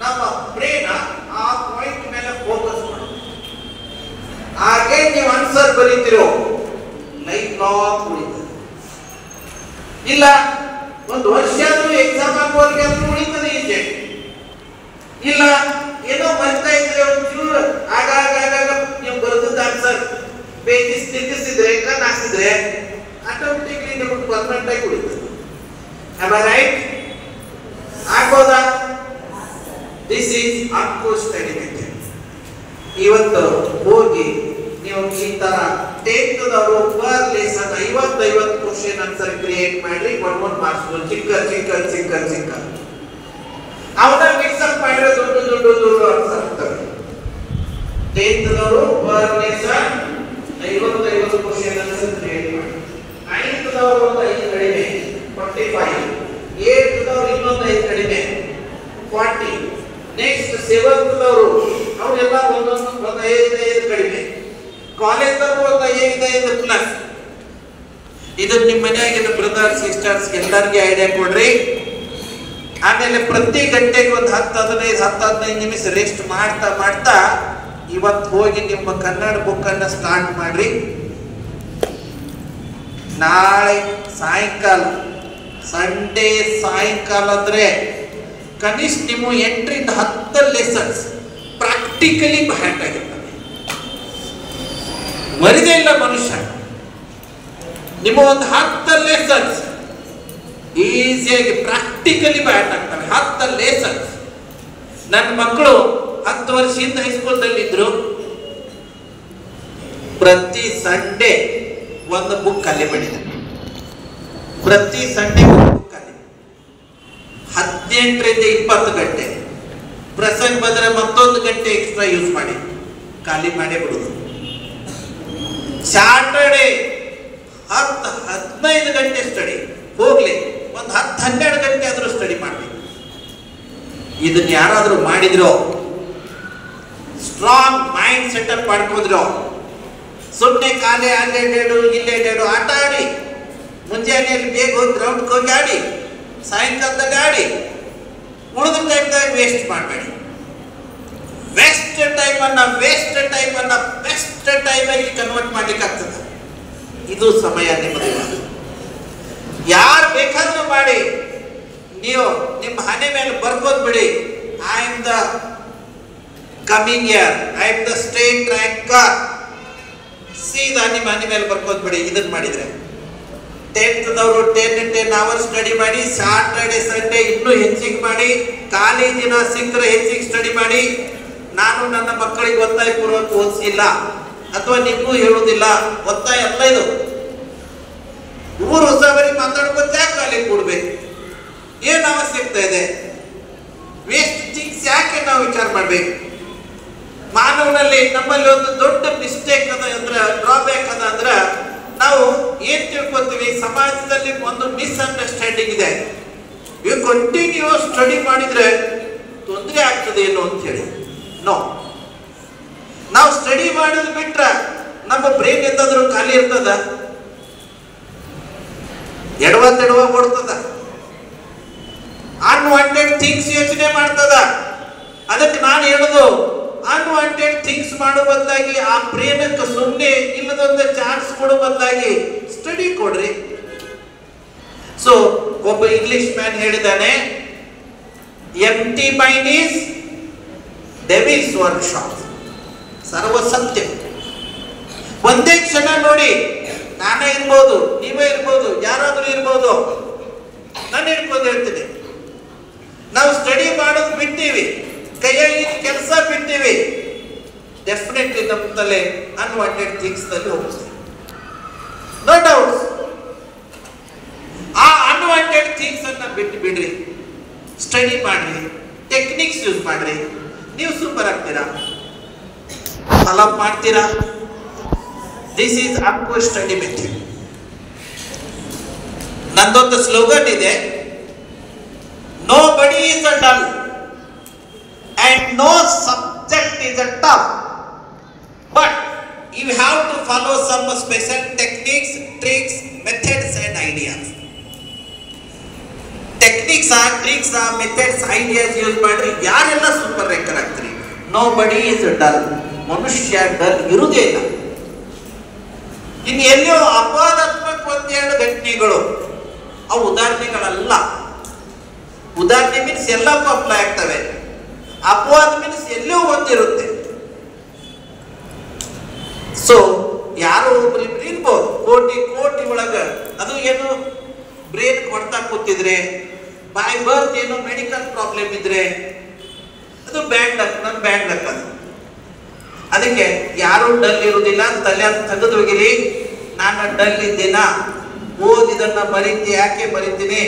ನಮ್ಮ ಬ್ರೈನ್ ಆ ಪಾಯಿಂಟ್ ಮೇಲೆ ಫೋಕಸ್ ಮಾಡುತ್ತೆ. ಹಾಗೆ ನೀವು ಆನ್ಸರ್ ಬರೀತಿರೋ ಲೈಫ್ ಲಾಂಗ್ ಉಳಿತದೆ. ಇಲ್ಲ ಒಂದು ವರ್ಷ ಆದ್ರೂ ಎಕ್ಸಾಮ್ ಆಗುವವರೆಗೆ ಆದ್ರೂ ಉಳಿತದೆ ಈಜೆ. ಇಲ್ಲ ಏನೋ ಬರ್ತಾ ಇದ್ರೆ ಒಂಚೂರು ಆಗಾಗ ನೀವು ಬರೆದ ಆನ್ಸರ್ ಪೇಜಸ್ ತಿರುಗಿಸಿದ್ರೆ, ಕಣ್ ಹಾಕಿದ್ರೆ ಆಟೋಮೆಟಿಕ್ಲಿ ನಿಮಗೆ ಪರ್ಮನೆಂಟ್ ಆಗಿ ಉಳಿತದೆ. Am I right? ಆಗ್ಬೋದಾ? ದಿಸ್ ಈಸ್ ಅಂಕು ಸ್ಟಡಿ ಮೆಥಡ್. ಇವತ್ತು ಹೋಗಿ ನೀವು ಈ ತರ 10th per lesson 50 question answer create ಮಾಡಿ 1 ಮಾರ್ಕ್ಸ್ ಚಿಕ್ಕ ಅವನ ಮಿಕ್ಸಪ್ ಮಾಡಿರೋ ದೊಡ್ಡ ಆನ್ಸರ್ ಇರ್ತವೆ. 10th per lesson 50 question answer create ಮಾಡಿ. 9th ಒಂದು 5 ಕಡಿಮೆ 45, 8th ಇನ್ನೊಂದು 5 ಕಡಿಮೆ 40. ನೆಕ್ಸ್ಟ್ 7th ಅವರೆಲ್ಲ ಒಂದೊಂದು 5 ಕಡಿಮೆ. ಕಾಲೇಜ್ ಒಂದು 5 ಪ್ಲಸ್. ಇದನ್ನ ನಿಮ್ಮ ಮನೆಯಾಗಿನ ಬ್ರದರ್ ಸಿಸ್ಟರ್ಸ್ ಎಲ್ಲರಿಗೆ ಐಡಿಯಾ ಕೊಡ್ರಿ. ಆಮೇಲೆ ಪ್ರತಿ ಗಂಟೆಗೆ ಒಂದು 10-15 ನಿಮಿಷ ರೆಸ್ಟ್ ಮಾಡ್ತಾ ಮಾಡ್ತಾ ಇವತ್ತು ಹೋಗಿ ನಿಮ್ಮ ಕನ್ನಡ ಬುಕ್ ಅನ್ನ ಸ್ಟಾರ್ಟ್ ಮಾಡ್ರಿ. ನಾಳೆ ಸಾಯಂಕಾಲ ಸಂಡೇ ಸಾಯಂಕಾಲ ಅಂದ್ರೆ ಕನಿಷ್ಠ ನೀವು 8-10 ಲೆಸನ್ಸ್ ಪ್ರಾಕ್ಟಿಕಲಿ ಬ್ಯಾಟ್ ಆಗಿರ್ತವೆ. ಮರಿದೇ ಇಲ್ಲ ಮನುಷ್ಯ. ನಿಮ್ಮ ಒಂದು 10 ಲೆಸನ್ಸ್ ಈಸಿಯಾಗಿ ಪ್ರಾಕ್ಟಿಕಲಿ ಬ್ಯಾಟ್ ಆಗ್ತವೆ. 10 ಲೆಸನ್ಸ್. ನನ್ನ ಮಕ್ಕಳು 10 ವರ್ಷದಿಂದ ಹೈಸ್ಕೂಲ್ದಲ್ಲಿ ಇದ್ರು. ಪ್ರತಿ ಸಂಡೇ ಒಂದು ಬುಕ್ ಅಲ್ಲಿ ಮಾಡಿದ್ದಾರೆ. ಪ್ರತಿ ಸಂಡೇ ಒಂದು ಬುಕ್ ಅಲ್ಲಿ 18-20 ಗಂಟೆ. ಪ್ರಸಂಗ ಬಂದ್ರೆ ಮತ್ತೊಂದು ಗಂಟೆ ಎಕ್ಸ್ಟ್ರಾ ಯೂಸ್ ಮಾಡಿ ಖಾಲಿ ಮಾಡೇ ಬಿಡುದು. ಸ್ಯಾಟರ್ಡೇ 10-15 ಗಂಟೆ ಸ್ಟಡಿ ಹೋಗ್ಲಿ, ಒಂದು 10-12 ಗಂಟೆ ಆದ್ರೂ ಸ್ಟಡಿ ಮಾಡಬೇಕು. ಇದನ್ನ ಯಾರಾದ್ರೂ ಮಾಡಿದ್ರೋ, ಸ್ಟ್ರಾಂಗ್ ಮೈಂಡ್ ಸೆಟಪ್ ಮಾಡ್ಕೋದ್ರೋ, ಸುಮ್ಮನೆ ಕಾಲೇ ಅಲ್ಲೇ ಡೇಡು ಇಲ್ಲೇ ಡೇಡು ಆಟ ಆಡಿ, ಮುಂಜಾನೆಯಲ್ಲಿ ಬೇಗ ಹೋಗಿ ಗ್ರೌಂಡ್ಗೆ ಹೋಗಿ ಆಡಿ, ಸಾಯಂಕಾಲದಾಗ ಆಡಿ, ಉಳಿದ ಟೈಮ್ದಾಗ ವೇಸ್ಟ್ ಮಾಡಬೇಡಿ. ವೇಸ್ಟ್ ಟೈಮನ್ನು ಬೆಸ್ಟ್ ಟೈಮಲ್ಲಿ ಕನ್ವರ್ಟ್ ಮಾಡ್ಲಿಕ್ಕೆ ಆಗ್ತದೆ. ಇದು ಸಮಯ ನಿಮ್ಮದು. ಯಾರು ಬೇಕಾದ್ರೂ ಮಾಡಿ, ನೀವು ನಿಮ್ಮ ಹಣೆ ಮೇಲೆ ಬರ್ಕೋದ್ ಬಿಡಿ, I am the coming year, I am the state ranker. ಸೀದಾ ನಿಮ್ಮ ಹಣೆ ಮೇಲೆ ಬರ್ಕೋದ್ ಬಿಡಿ. ಇದನ್ನ ಮಾಡಿದ್ರೆ 10th 10 ಅವರ್ಸ್ ಸ್ಟಡಿ ಮಾಡಿ, ಸ್ಯಾಟರ್ಡೆ ಸಂಡೇ ಇನ್ನೂ ಹೆಚ್ಚಿಗೆ ಮಾಡಿ, ಖಾಲಿ ದಿನ ಸಿಕ್ಕರೆ ಹೆಚ್ಚಿಗೆ ಸ್ಟಡಿ ಮಾಡಿ. ನಾನು ನನ್ನ ಮಕ್ಕಳಿಗೆ ಒತ್ತಾಯ ಪೂರ್ವಕ ಓದಿಸಿಲ್ಲ ಅಥವಾ ನಿಮಗೂ ಹೇಳುವುದಿಲ್ಲ, ಒತ್ತಾಯ ಅಲ್ಲ ಇದು. ಊರು ಹೊಸಬರಿ ಮಾತಾಡ್ಕೊಂಡು ಯಾಕೆ ಖಾಲಿ ಕೂಡ್ಬೇಕು? ಏನು ಅವಶ್ಯಕತೆ ಇದೆ? ವೇಸ್ಟ್ ಥಿಂಗ್ಸ್ ಯಾಕೆ ನಾವು ವಿಚಾರ ಮಾಡ್ಬೇಕು? ಮಾನವನಲ್ಲಿ ನಮ್ಮಲ್ಲಿ ಒಂದು ದೊಡ್ಡ ಮಿಸ್ಟೇಕ್ ಅದ ಅಂದ್ರೆ, ಡ್ರಾಬ್ಯಾಕ್ ಅದ ಅಂದ್ರೆ, ನಾವು ಏನ್ ತಿಳ್ಕೊತೀವಿ, ಸಮಾಜದಲ್ಲಿ ಒಂದು ಮಿಸ್ಅಂಡರ್ಸ್ಟ್ಯಾಂಡಿಂಗ್ ಇದೆ. ಇವು ಕಂಟಿನ್ಯೂಸ್ ಸ್ಟಡಿ ಮಾಡಿದ್ರೆ ತೊಂದರೆ ಆಗ್ತದೆ ಏನು ಅಂತ ಹೇಳಿ. ನೋ, ನಾವು ಸ್ಟಡಿ ಮಾಡೋದು ಬಿಟ್ರೆ ನಮ್ಮ ಬ್ರೈನ್ ಎಂದಾದ್ರೂ ಖಾಲಿ ಇರ್ತದ? ಎಡವ ಓಡ್ತದ, ಅನ್ವಾಂಟೆಡ್ ಥಿಂಗ್ಸ್ ಯೋಚನೆ ಮಾಡ್ತದ. ಅದಕ್ಕೆ ನಾನು ಹೇಳುದು, ಅನ್ವಾಂಟೆಡ್ ಥಿಂಗ್ಸ್ ಮಾಡೋ ಬದಲಾಗಿ ಆ ಬ್ರೈನಕ್ಕೆ ಸುಮ್ಮನೆ ಇಲ್ಲದೊಂದು ಚಾನ್ಸ್ ಕೊಡೋ ಬದಲಾಗಿ ಸ್ಟಡಿ ಕೊಡ್ರಿ. ಸೊ ಒಬ್ಬ ಇಂಗ್ಲಿಷ್ ಮ್ಯಾನ್ ಹೇಳಿದಾನೆ, empty mind is devil's workshop. ಸರ್ವ ಸತ್ಯ. ಒಂದೇ ಕ್ಷಣ ನೋಡಿ, ನಾನೇ ಇರ್ಬೋದು, ನೀವೇ ಇರ್ಬೋದು, ಯಾರಾದ್ರೂ ಇರ್ಬೋದು, ನಾನು ಹಿಡ್ಕೊಂಡು ಹೇಳ್ತೀನಿ, ನಾವು ಸ್ಟಡಿ ಮಾಡೋದು ಬಿಟ್ಟಿವಿ, ಕೈಯಲ್ಲಿ ಕೆಲಸ ಬಿಟ್ಟಿವಿ, ಡೆಫಿನೆಟ್ಲಿ ನಮ್ಮ ತಲೆ ಅನ್ವಾಂಟೆಡ್ ಥಿಂಗ್ಸ್ ನಲ್ಲಿ ಹೋಗ್ತದೆ. No doubt. ಆ ಅನ್ವಾಂಟೆಡ್ ಥಿಂಗ್ಸ್ ಅನ್ನ ಬಿಟ್ಟು ಬಿಡ್ರಿ, ಸ್ಟಡಿ ಮಾಡ್ರಿ, ಟೆಕ್ನಿಕ್ಸ್ ಯೂಸ್ ಮಾಡ್ರಿ. ನೀವು ಸೂಪರ್ ಆಗ್ತೀರಾ, ಫಾಲೋ ಮಾಡ್ತೀರಾ. This is Ankush study method. ನಂದೊಂದು ಸ್ಲೋಗನ್ ಇದೆ, nobody is a dull and no subject is a tough, but you have to follow some special techniques, tricks, methods and ideas. Techniques are, tricks are, methods, ideas use ಮಾಡ್ರಿ, ಯಾರೆಲ್ಲ super ranker ಆಗ್ತೀರಿ. nobody is a dull. ಮನುಷ್ಯ dull ಇರುವುದೇ ಇಲ್ಲ. ಇನ್ನು ಎಲ್ಲಿಯೋ ಅಪವಾದಾತ್ಮಕ ಒಂದೆರಡು ಘಟನೆಗಳು, ಅವು ಉದಾಹರಣೆಗಳಲ್ಲ. ಉದಾಹರಣೆ ಮೀನ್ಸ್ ಎಲ್ಲಕ್ಕೂ ಅಪ್ಲೈ ಆಗ್ತವೆ. ಅಪವಾದ ಮೀನ್ಸ್ ಎಲ್ಲೋ ಒಂದಿರುತ್ತೆ. ಸೊ ಯಾರೋ ಒಬ್ರು ಇರ್ಬೋದು, ಕೋಟಿ ಒಳಗ ಅದು ಏನು ಬ್ರೇನ್ ಕೊಡ್ತಾ ಕೂತಿದ್ರೆ, ಬೈ ಬರ್ತ್ ಏನೋ ಮೆಡಿಕಲ್ ಪ್ರಾಬ್ಲಮ್ ಇದ್ರೆ ಅದು ಬ್ಯಾಡ್ ಲಕ್, ನನ್ನ ಬ್ಯಾಡ್ ಲಕ್ ಅದು. ಅದಕ್ಕೆ ಯಾರು ಡಲ್ ಇರುವುದಿಲ್ಲ, ತಲೆ ತೆಗೆದು ಹೋಗಿರಿ. ನಾನು ಡಲ್ ಇದ್ದೀನ, ಓದಿದನ್ನ ಮರಿತಿ, ಯಾಕೆ ಮರಿತೀನಿ,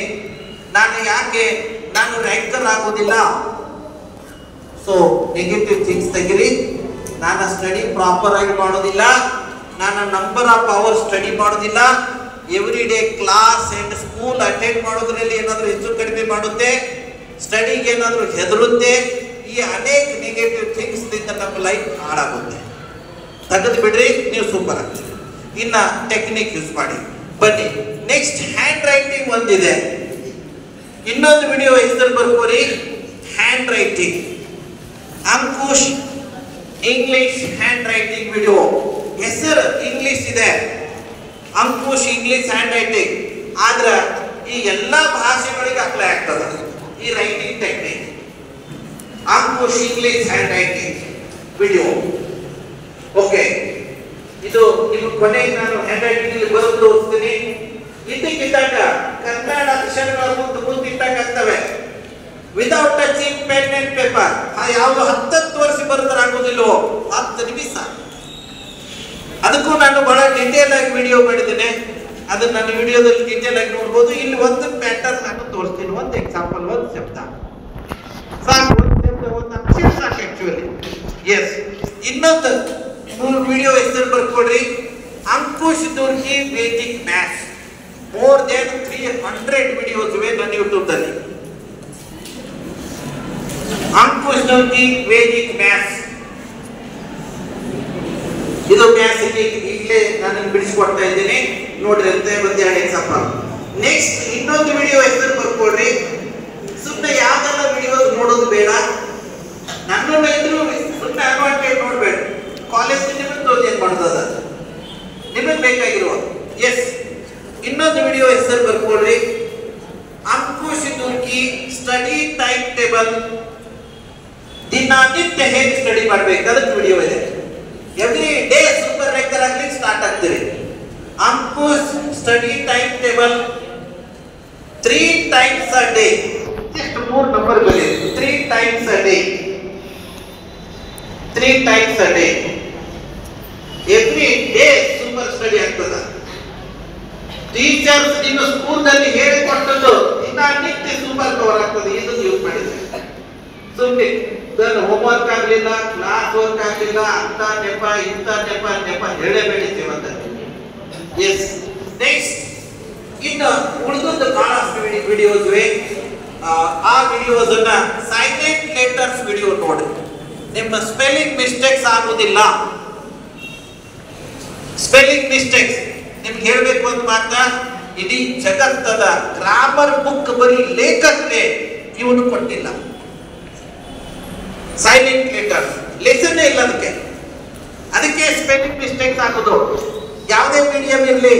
ನಾನು ರ್ಯಾಂಕರ್ ಆಗೋದಿಲ್ಲ. ಸೊ ನೆಗೆಟಿವ್ ಥಿಂಗ್ಸ್ ತೆಗಿರಿ. ನಾನು ಸ್ಟಡಿ ಪ್ರಾಪರ್ ಆಗಿ ಮಾಡೋದಿಲ್ಲ, ನಾನು ನಂಬರ್ ಆಫ್ ಅವರ್ ಸ್ಟಡಿ ಮಾಡೋದಿಲ್ಲ, every day class and school attend ಮಾಡೋದ್ರಲ್ಲಿ ಏನಾದರೂ ಹೆಚ್ಚು ಕಡಿಮೆ ಮಾಡುತ್ತೆ, ಸ್ಟಡಿಗೆ ಏನಾದರೂ ಹೆದರುತ್ತೆ. ಈ ಅನೇಕ ನೆಗೆಟಿವ್ ಥಿಂಗ್ಸ್ ದಿಂದ ನಮ್ಮ ಲೈಫ್ ಹಾಳಾಗುತ್ತೆ. ತೆಗೆದು ಬಿಡ್ರಿ, ನೀವು ಸೂಪರ್ ಆಗ್ತೀರಿ. ಇನ್ನ ಟೆಕ್ನಿಕ್ ಯೂಸ್ ಮಾಡಿ. ಬನ್ನಿ ನೆಕ್ಸ್ಟ್ ಹ್ಯಾಂಡ್ ರೈಟಿಂಗ್ ಒಂದಿದೆ. ಇನ್ನೊಂದು ವಿಡಿಯೋ ಹೆಸರು ಬರ್ಕೋರಿ, ಹ್ಯಾಂಡ್ ರೈಟಿಂಗ್. ಅಂಕುಶ್ ಇಂಗ್ಲಿಷ್ ಹ್ಯಾಂಡ್ ರೈಟಿಂಗ್ ವಿಡಿಯೋ. ಹೆಸರು ಇಂಗ್ಲಿಷ್ ಇದೆ, ಅಂಕುಶ್ ಇಂಗ್ಲಿಷ್ ಹ್ಯಾಂಡ್ ರೈಟಿಂಗ್. ಆದ್ರೆ ಈ ಎಲ್ಲಾ ಭಾಷೆಗಳಿಗೆ ಅಪ್ಲೈ ಆಗ್ತದೆ ಈ writing technique. Ankush English hand writing video. Okay, ಇದು ನಿಮ್ಮ ಕೊನೆಗೆ ನಾನು ಹ್ಯಾಂಡ್ ರೈಟಿಂಗ್ ಬರೆದು ತೋರಿಸ್ತೀನಿ. ಇದಕ್ಕಿದ್ದಾಗ ಕನ್ನಡ ಅಕ್ಷರಗಳ ಮುಂದೆ ಇಟ್ಟಾಗ್ತವೆ without touching pen and paper. ಯಾವುದು 10 ವರ್ಷ ಬರೆದರಾಗೋದಿಲ್ಲವೋ 10 ನಿಮಿಷ. ಅದಕ್ಕೂ ನಾನು ಬಹಳ ಡಿಟೇಲ್ ಆಗಿ ವಿಡಿಯೋ ಮಾಡಿದ್ದೇನೆ, ಅದನ್ನ ನನ್ನ ವಿಡಿಯೋದಲ್ಲಿ ಡೀಟೇಲ್ ಆಗಿ ನೋಡ್ಬೋದು. ಇಲ್ಲಿ ಒಂದು ಪ್ಯಾಟರ್ನ್ ನಾನು ತೋರಿಸ್ತೀನಿ, ಒಂದು ಎಕ್ಸಾಂಪಲ್, ಒಂದು ಶಬ್ದ ಸಾಕು, ಒಂದು ಶಬ್ದ, ಒಂದು ಅಕ್ಷರ ಸಾಕು ಆಕ್ಚುಲಿ. ಎಸ್, ಇನ್ನೊಂದು ವಿಡಿಯೋ ಹೆಸರು ಬರ್ಕೊಡ್ರಿ, Ankush Durgi Vedic maths. More than 300 videos ಇವೆ ನನ್ನ ಯೂಟ್ಯೂಬ್ ದಲ್ಲಿ. ಅಂಕುಶ್ ದುರ್ಗಿ ವೇದಿಕ್ ಮ್ಯಾಥ್ಸ್, ಇದು ಮ್ಯಾಥ್ಸ್ ಈಗಲೇ ನಾನು ಬಿಡಿಸ್ಕೊಡ್ತಾ ಇದ್ದೀನಿ ನೋಡ್ರಿ ಅಂತ ಒಂದು 2 ಎಕ್ಸಾಂಪಲ್. ನೆಕ್ಸ್ಟ್ ಇನ್ನೊಂದು ವಿಡಿಯೋ ಹೆಸರು ಬರ್ಕೊಡ್ರಿ. ಸುಮ್ಮನೆ ಯಾವ್ದೆಲ್ಲ ವಿಡಿಯೋ ನೋಡೋದು ಬೇಡ, ನನ್ನನ್ನ ಇದ್ರು ಸುಮ್ಮನೆ ಅಡ್ವಾಂಟೇಜ್ ನೋಡ್ಬೇಡ. ಕಾಲೇಜ್ ನಿಮಗೆ ಏನ್ ಮಾಡೋದ ನಿಮಗೆ ಬೇಕಾಗಿರುವ. ಎಸ್, ಇನ್ನೊಂದು ವಿಡಿಯೋ ಹೆಸರು ಬರ್ಕೊಡ್ರಿ, Ankush Durgi study time table. ದಿನನಿತ್ಯ ಹೇಗೆ ಸ್ಟಡಿ ಮಾಡ್ಬೇಕು ಅದಕ್ಕೆ ವಿಡಿಯೋ ಇದೆ. ಎವ್ರಿ ಡೇ ಸೂಪರ್ ರೆಗ್ಯುಲರ್ ಆಗಿ ಸ್ಟಾರ್ಟ್ ಆಗ್ತೀರಿ. Ankush study time table 3 times a day. just 3 number ಬಲಿ 3 times a day. 3 times a day. Every day super study ಆಗ್ತದ. ಟೀಚರ್ಸ್ ನಿಮ್ಮ ಸ್ಕೂಲ್ನಲ್ಲಿ ಹೇಳಿಕೊಟ್ಟದ್ದು ದಿನನಿತ್ಯ ಸೂಪರ್ ಕವರ್ ಆಗ್ತದೆ. ಇದನ್ನು ಯೂಸ್ ಮಾಡಿದ್ರೆ ಸುಮ್ಮನೆ ಹೋಮ್ವರ್ಕ್ ಆಗ್ಲಿಲ್ಲ, ಕ್ಲಾಸ್ ವರ್ಕ್ ಆಗ್ಲಿಲ್ಲ ಅಂತ ನೆಪ ಇಂಥ ನೆಪ ಹೇಳಬೇಡಿ ಅಂತ. ಎಸ್, ನೆಕ್ಸ್ಟ್ ಇನ್ನು ಉಳಿದೊಂದು ಬಹಳಷ್ಟು ವಿಡಿಯೋಸ್ ಇವೆ. ಆ ವಿಡಿಯೋಸ್ ಅನ್ನ ಸೈಲೆಂಟ್ ಲೆಟರ್ಸ್ ವಿಡಿಯೋ ನೋಡಿ, ನಿಮ್ಮ ಸ್ಪೆಲ್ಲಿಂಗ್ ಮಿಸ್ಟೇಕ್ಸ್ ಆಗುದಿಲ್ಲ. ಸ್ಪೆಲ್ಲಿಂಗ್ ಮಿಸ್ಟೇಕ್ಸ್ ನಿಮ್ಗೆ ಹೇಳ್ಬೇಕು ಅಂತ ಮಾತ್ರ, ಇಡೀ ಜಗತ್ತದ ಗ್ರಾಮರ್ ಬುಕ್ ಬರೀ ಲೇಖಕರೇ ಇವನು ಕೊಟ್ಟಿಲ್ಲ. ಸೈಲೆಂಟ್ ಲೆಟರ್ಸ್ ಲೆಸನ್ ಇಲ್ಲ ಅದಕ್ಕೆ ಸ್ಪೆಲ್ಲಿಂಗ್ ಮಿಸ್ಟೇಕ್ಸ್ ಆಗೋದು. ಯಾವುದೇ ಮೀಡಿಯಂ ಇರಲಿ,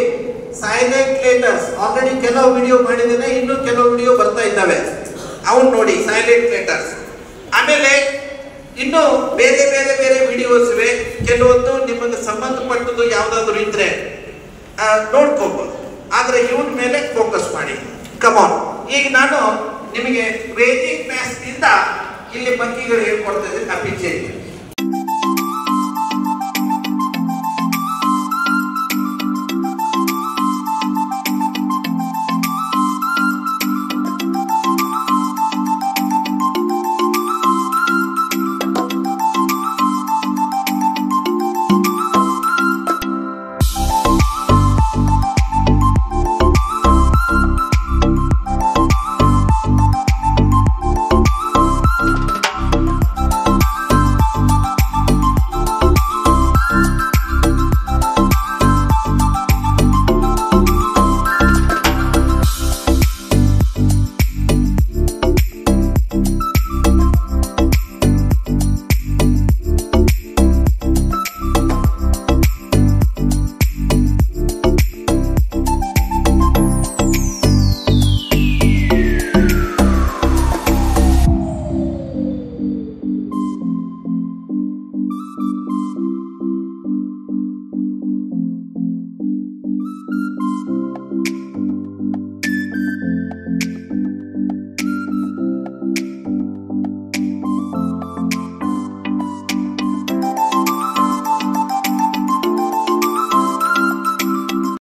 ಸೈಲೆಂಟ್ ಲೆಟರ್ಸ್ ಆಲ್ರೆಡಿ ಕೆಲವು ವಿಡಿಯೋ ಮಾಡಿದ್ದೇನೆ, ಇನ್ನು ಕೆಲವು ವಿಡಿಯೋ ಬರ್ತಾ ಇದ್ದಾವೆ, ಅವನು ನೋಡಿ ಸೈಲೆಂಟ್ ಲೆಟರ್ಸ್. ಆಮೇಲೆ ಇನ್ನು ಬೇರೆ ಬೇರೆ ಬೇರೆ ವಿಡಿಯೋಸ್ ಇವೆ, ಕೆಲವೊಂದು ನಿಮಗೆ ಸಂಬಂಧಪಟ್ಟದ್ದು ಯಾವ್ದಾದ್ರು ಇದ್ರೆ ನೋಡ್ಕೋಬಹುದು. ಆದ್ರೆ ಇವನ್ ಮೇಲೆ ಫೋಕಸ್ ಮಾಡಿ. ಕಮಾನ್, ಈಗ ನಾನು ನಿಮಗೆ ವೇದಿಕ್ ಮ್ಯಾಥ್ಸ್ ಇಂದ ಇಲ್ಲಿ ಬಂಕಿಗಳು ಹೇಳ್ಕೊಡ್ತಾ ಇದ್ದೀನಿ. ಅಪಿಚೆ